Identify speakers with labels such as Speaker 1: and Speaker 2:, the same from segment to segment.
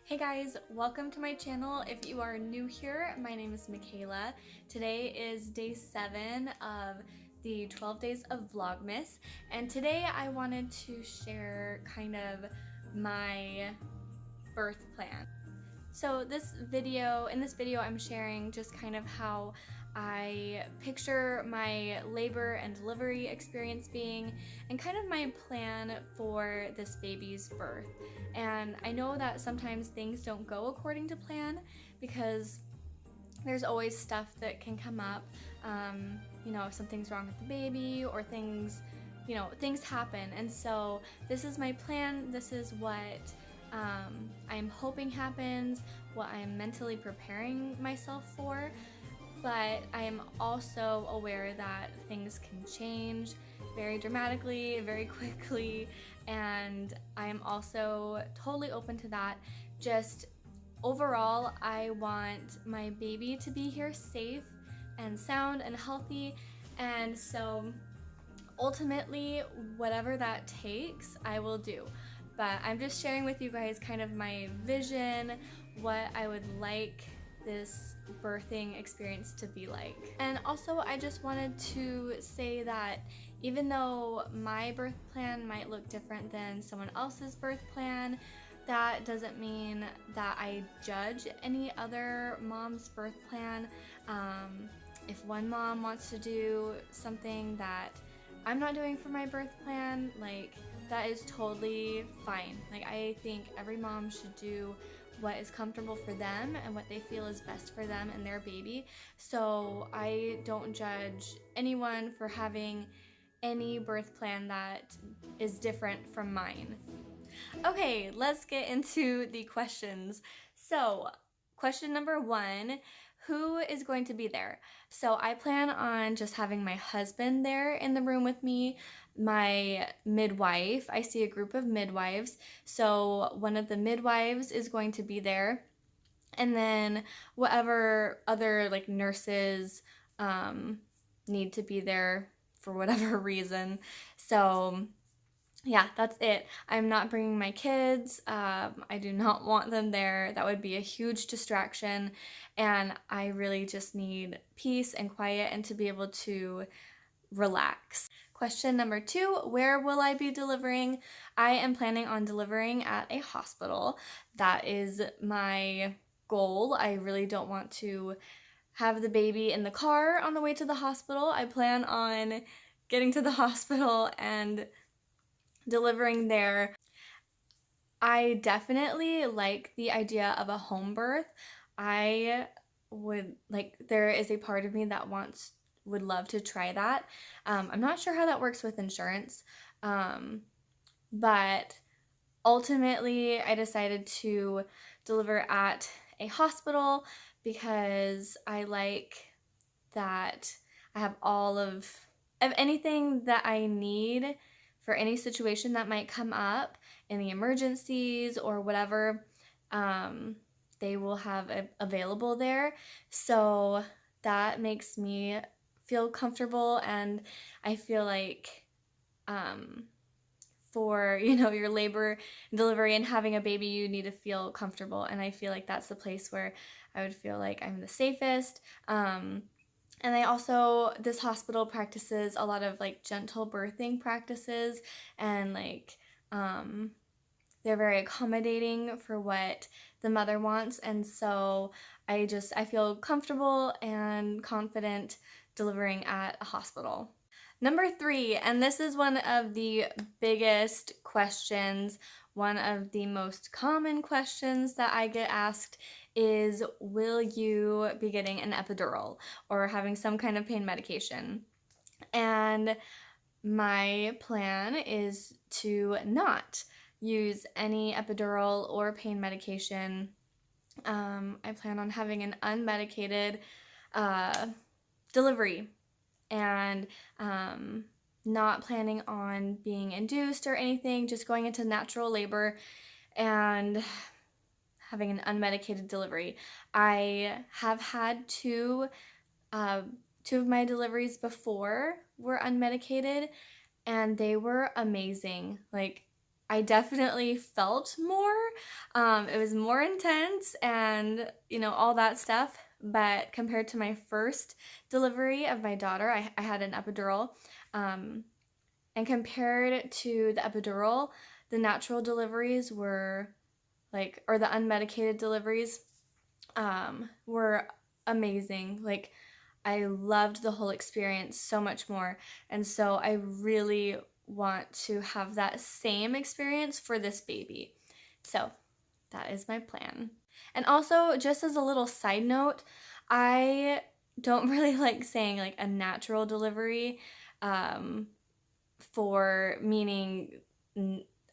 Speaker 1: Hey guys, welcome to my channel. If you are new here, my name is Michaela. Today is day 7 of the 12 days of Vlogmas, and today I wanted to share kind of my birth plan. So in this video I'm sharing just kind of how I picture my labor and delivery experience being and kind of my plan for this baby's birth. And I know that sometimes things don't go according to plan because there's always stuff that can come up. If something's wrong with the baby or things happen. And so this is my plan. This is what I'm hoping happens, what I'm mentally preparing myself for, but I am also aware that things can change very dramatically, very quickly, and I am also totally open to that. Just overall, I want my baby to be here safe and sound and healthy, and so ultimately, whatever that takes, I will do. But I'm just sharing with you guys kind of my vision, what I would like this birthing experience to be like. And also, I just wanted to say that even though my birth plan might look different than someone else's birth plan, that doesn't mean that I judge any other mom's birth plan. If one mom wants to do something that I'm not doing for my birth plan, like, that is totally fine. Like, I think every mom should do what is comfortable for them and what they feel is best for them and their baby. So I don't judge anyone for having any birth plan that is different from mine. Okay, let's get into the questions. So, question number 1, who is going to be there? So I plan on just having my husband there in the room with me, my midwife. I see a group of midwives, so one of the midwives is going to be there, and then whatever other nurses need to be there for whatever reason. So yeah, that's it. I'm not bringing my kids. I do not want them there. That would be a huge distraction, and I really just need peace and quiet and to be able to relax. Question number 2, where will I be delivering? I am planning on delivering at a hospital. That is my goal. I really don't want to have the baby in the car on the way to the hospital. I plan on getting to the hospital and delivering there. I definitely like the idea of a home birth. I would there is a part of me that would love to try that. I'm not sure how that works with insurance, but ultimately I decided to deliver at a hospital because I like that I have all of anything that I need for any situation that might come up in the emergencies or whatever. They will have available there. So that makes me feel comfortable, and I feel like for your labor and delivery and having a baby, you need to feel comfortable, and I feel like that's the place where I would feel like I'm the safest. And this hospital practices a lot of gentle birthing practices, and they're very accommodating for what the mother wants, and so I feel comfortable and confident delivering at a hospital. Number 3, and this is one of the biggest questions, one of the most common questions that I get asked is, will you be getting an epidural or having some kind of pain medication? And my plan is to not use any epidural or pain medication. I plan on having an unmedicated delivery, and not planning on being induced or anything, just going into natural labor and having an unmedicated delivery. I have had two of my deliveries before were unmedicated, and they were amazing. I definitely felt more. It was more intense and, all that stuff. But compared to my first delivery of my daughter, I had an epidural. And compared to the epidural, the natural deliveries were or the unmedicated deliveries were amazing. Like, I loved the whole experience so much more. And so I really want to have that same experience for this baby. So that is my plan. And also, just as a little side note, I don't really like saying like a natural delivery, for meaning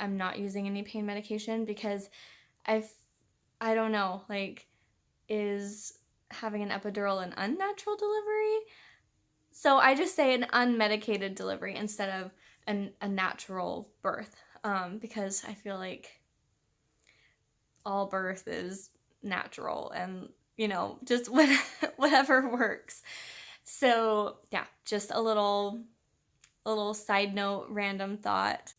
Speaker 1: I'm not using any pain medication, because I don't know, like, is having an epidural an unnatural delivery? So I just say an unmedicated delivery instead of a natural birth, because I feel like all birth is natural and, just whatever works. So yeah, just a little side note, random thought.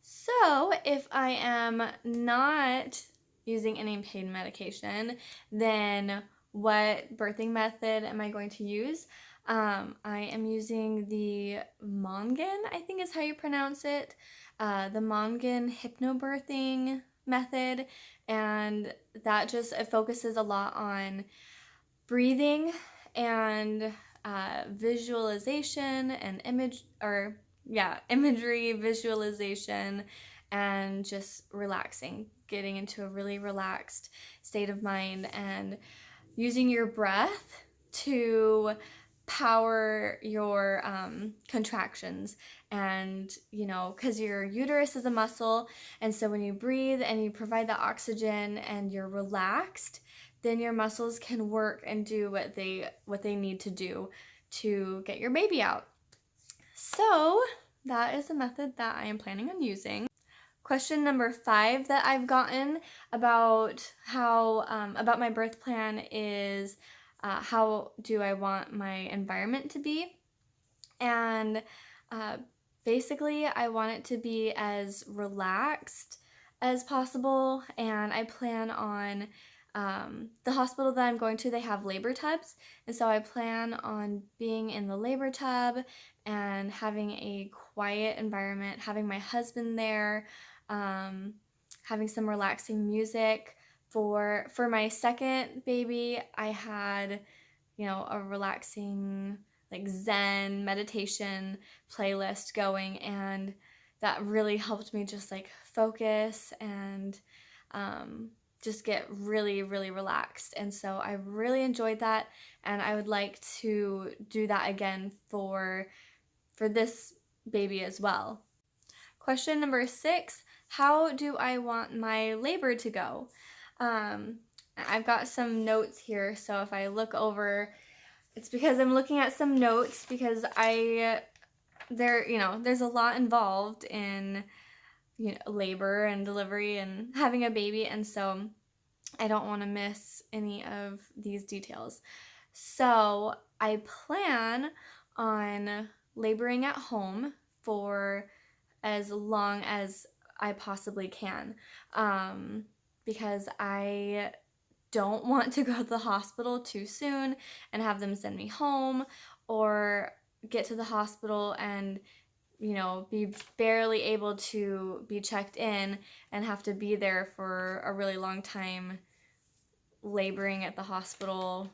Speaker 1: So if I am not using any pain medication, then what birthing method am I going to use? I am using the Mongan, I think is how you pronounce it, the Mongan hypnobirthing method, and that just, it focuses a lot on breathing and visualization and imagery, visualization, and just relaxing, getting into a really relaxed state of mind and using your breath to power your contractions. And because your uterus is a muscle, and so when you breathe and you provide the oxygen and you're relaxed, then your muscles can work and do what they need to do to get your baby out. So that is the method that I am planning on using. Question number 5 that I've gotten about about my birth plan is how do I want my environment to be? And basically, I want it to be as relaxed as possible, and I plan on the hospital that I'm going to, they have labor tubs, and so I plan on being in the labor tub and having a quiet environment, having my husband there, having some relaxing music. For my second baby, I had, a relaxing, like, Zen meditation playlist going, and that really helped me just like focus and just get really, really relaxed. And so I really enjoyed that, and I would like to do that again for this baby as well. Question number 6, how do I want my labor to go? I've got some notes here, so if I look over, it's because I'm looking at some notes, because there's a lot involved in labor and delivery and having a baby, and so I don't want to miss any of these details. So I plan on laboring at home for as long as I possibly can, because I don't want to go to the hospital too soon and have them send me home, or get to the hospital and be barely able to be checked in and have to be there for a really long time laboring at the hospital,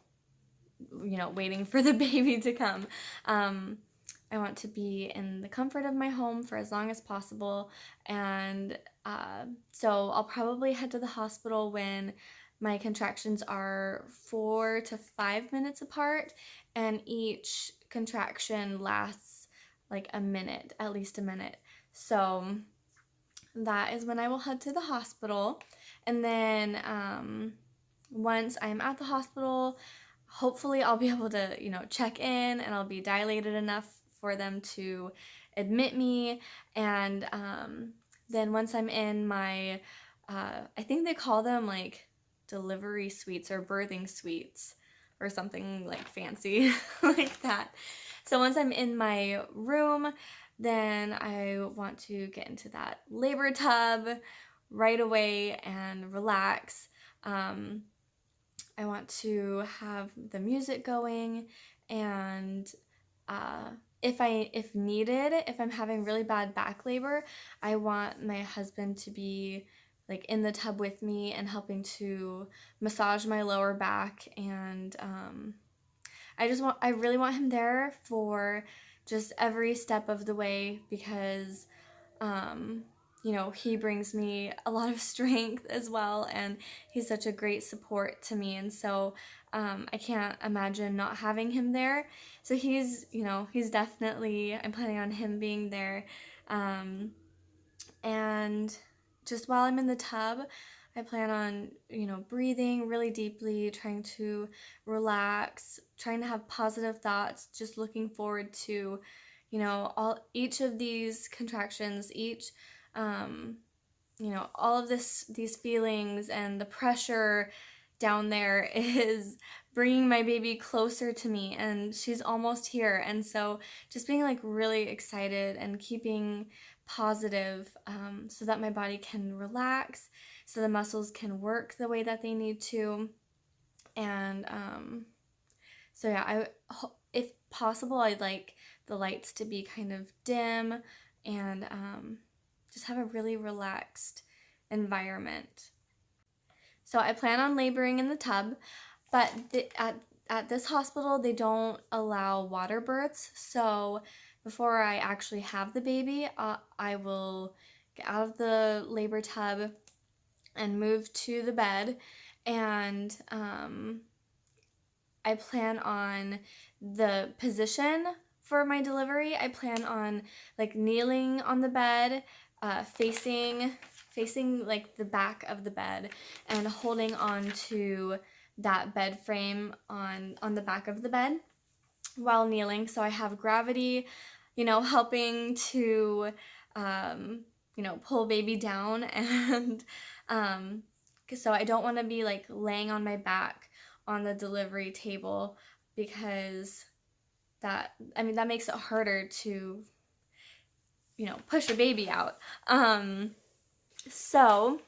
Speaker 1: waiting for the baby to come. I want to be in the comfort of my home for as long as possible, and so I'll probably head to the hospital when my contractions are 4 to 5 minutes apart, and each contraction lasts like a minute, at least a minute. So that is when I will head to the hospital. And then once I'm at the hospital, hopefully I'll be able to, check in, and I'll be dilated enough for them to admit me. And then once I'm in my, I think they call them like delivery suites or birthing suites or something like fancy like that. So once I'm in my room, then I want to get into that labor tub right away and relax. I want to have the music going, and if needed, if I'm having really bad back labor, I want my husband to be like in the tub with me and helping to massage my lower back. And I really want him there for just every step of the way, because you know, he brings me a lot of strength as well, and he's such a great support to me. And so I can't imagine not having him there. So he's, you know, he's definitely, I'm planning on him being there. And just while I'm in the tub, I plan on, you know, breathing really deeply, trying to relax, trying to have positive thoughts, just looking forward to, you know, each of these contractions, you know, all of these feelings, and the pressure down there is bringing my baby closer to me, and she's almost here. And so just being like really excited and keeping positive, so that my body can relax, so the muscles can work the way that they need to. And so yeah, if possible, I'd like the lights to be kind of dim, and just have a really relaxed environment. So I plan on laboring in the tub, but at this hospital, they don't allow water births. So before I actually have the baby, I will get out of the labor tub and move to the bed. And I plan on the position for my delivery. I plan on like kneeling on the bed, facing like the back of the bed, and holding on to that bed frame on the back of the bed while kneeling. So I have gravity, you know, helping to, you know, pull baby down. And so I don't want to be like laying on my back on the delivery table, because that makes it harder to, you know, push a baby out. So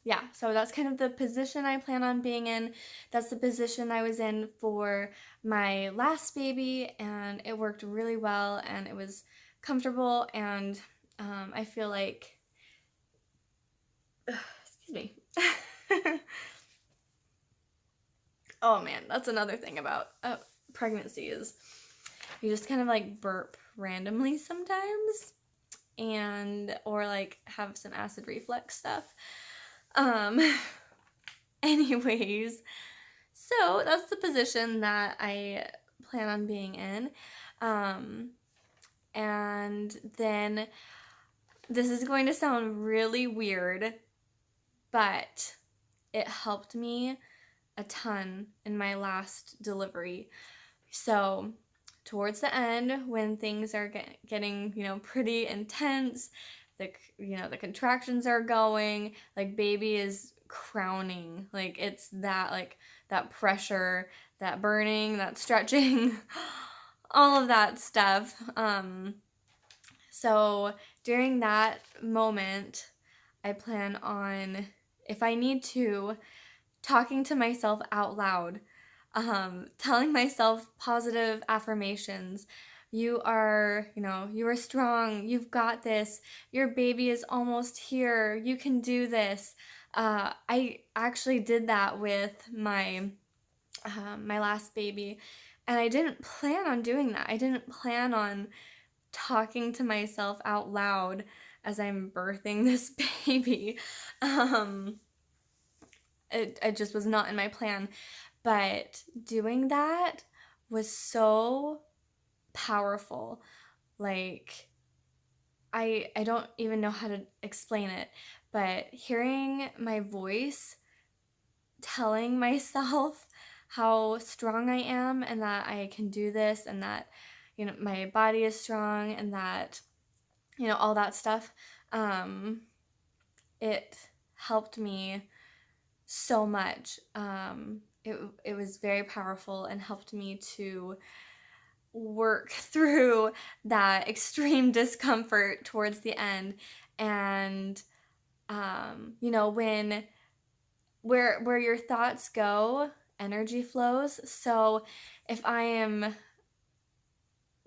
Speaker 1: yeah, so that's kind of the position I plan on being in. That's the position I was in for my last baby, and it worked really well, and it was comfortable, and I feel like, excuse me. Oh man, that's another thing about pregnancy, is you just kind of like burp randomly sometimes, or like have some acid reflux stuff. Anyways, so that's the position that I plan on being in. And then this is going to sound really weird, but it helped me a ton in my last delivery. So towards the end, when things are getting, you know, pretty intense, the contractions are going, like baby is crowning, like it's that, like that pressure, that burning, that stretching, all of that stuff. So during that moment, I plan on, if I need to, talking to myself out loud, telling myself positive affirmations. You are strong. You've got this. Your baby is almost here. You can do this. I actually did that with my last baby, and I didn't plan on doing that. I didn't plan on talking to myself out loud as I'm birthing this baby. It just was not in my plan. But doing that was so powerful. Like, I don't even know how to explain it, but hearing my voice telling myself how strong I am, and that I can do this, and that, you know, my body is strong, and that, you know, all that stuff, it helped me so much. It was very powerful and helped me to work through that extreme discomfort towards the end. And you know, when where your thoughts go, energy flows. So if I am,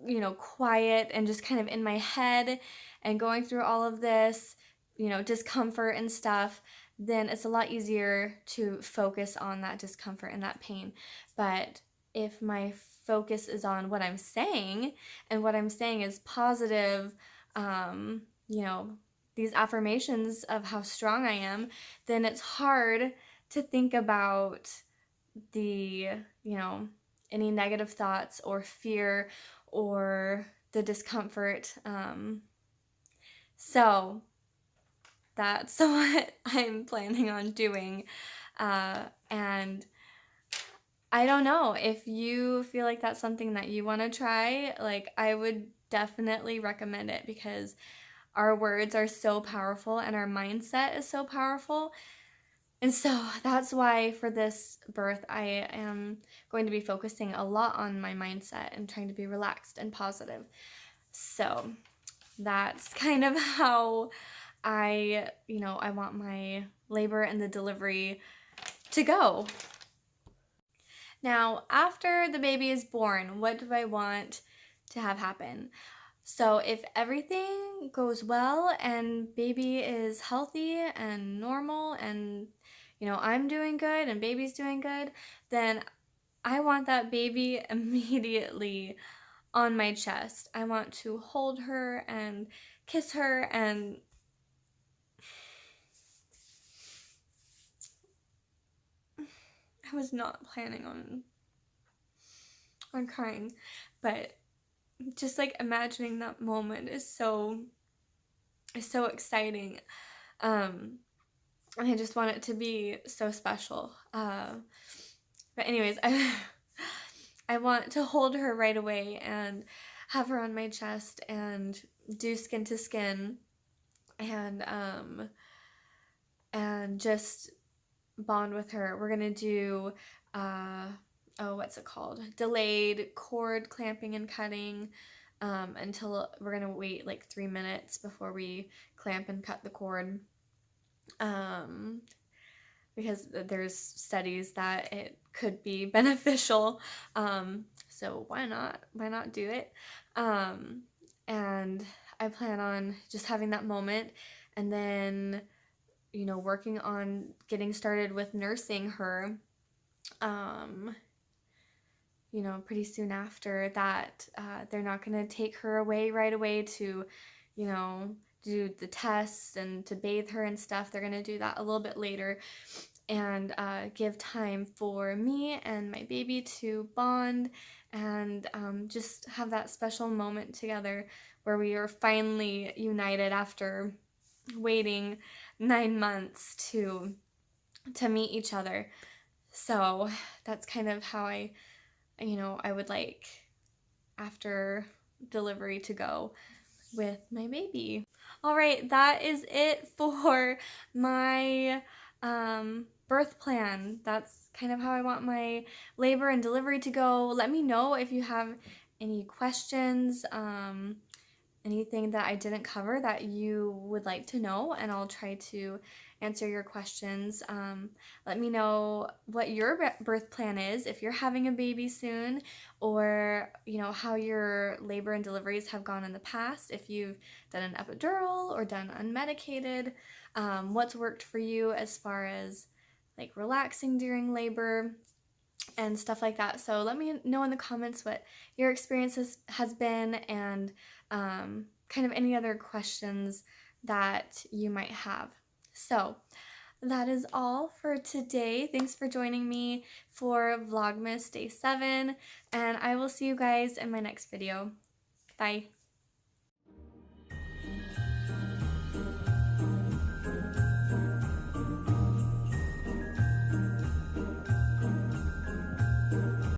Speaker 1: you know, quiet and just kind of in my head and going through all of this, you know, discomfort and stuff, then it's a lot easier to focus on that discomfort and that pain. But if my focus is on what I'm saying, and what I'm saying is positive, you know, these affirmations of how strong I am, then it's hard to think about the, you know, any negative thoughts or fear or the discomfort. So that's what I'm planning on doing. And I don't know if you feel like that's something that you want to try. Like, I would definitely recommend it, because our words are so powerful and our mindset is so powerful. And so that's why for this birth, I am going to be focusing a lot on my mindset and trying to be relaxed and positive. So that's kind of how I want my labor and the delivery to go. Now, after the baby is born, what do I want to have happen? So if everything goes well and baby is healthy and normal, and you know, I'm doing good and baby's doing good, then I want that baby immediately on my chest. I want to hold her and kiss her, and I was not planning on crying, but just like imagining that moment is so exciting. And I just want it to be so special. But anyways, I want to hold her right away and have her on my chest and do skin to skin, and just bond with her. We're gonna do what's it called? Delayed cord clamping and cutting, until we're gonna wait like 3 minutes before we clamp and cut the cord. Because there's studies that it could be beneficial. So why not do it? And I plan on just having that moment, and then, you know, working on getting started with nursing her, you know, pretty soon after that. They're not going to take her away right away to, you know, do the tests and to bathe her and stuff. They're going to do that a little bit later, and give time for me and my baby to bond and just have that special moment together where we are finally united after waiting 9 months to meet each other. So that's kind of how I would like after delivery to go with my baby. All right, that is it for my birth plan. That's kind of how I want my labor and delivery to go. Let me know if you have any questions, anything that I didn't cover that you would like to know, and I'll try to answer your questions. Let me know what your birth plan is, if you're having a baby soon, or you know, how your labor and deliveries have gone in the past, if you've done an epidural or done unmedicated, what's worked for you as far as like relaxing during labor and stuff like that. So let me know in the comments what your experience has been, and kind of any other questions that you might have. So that is all for today. Thanks for joining me for Vlogmas Day 7, and I will see you guys in my next video. Bye.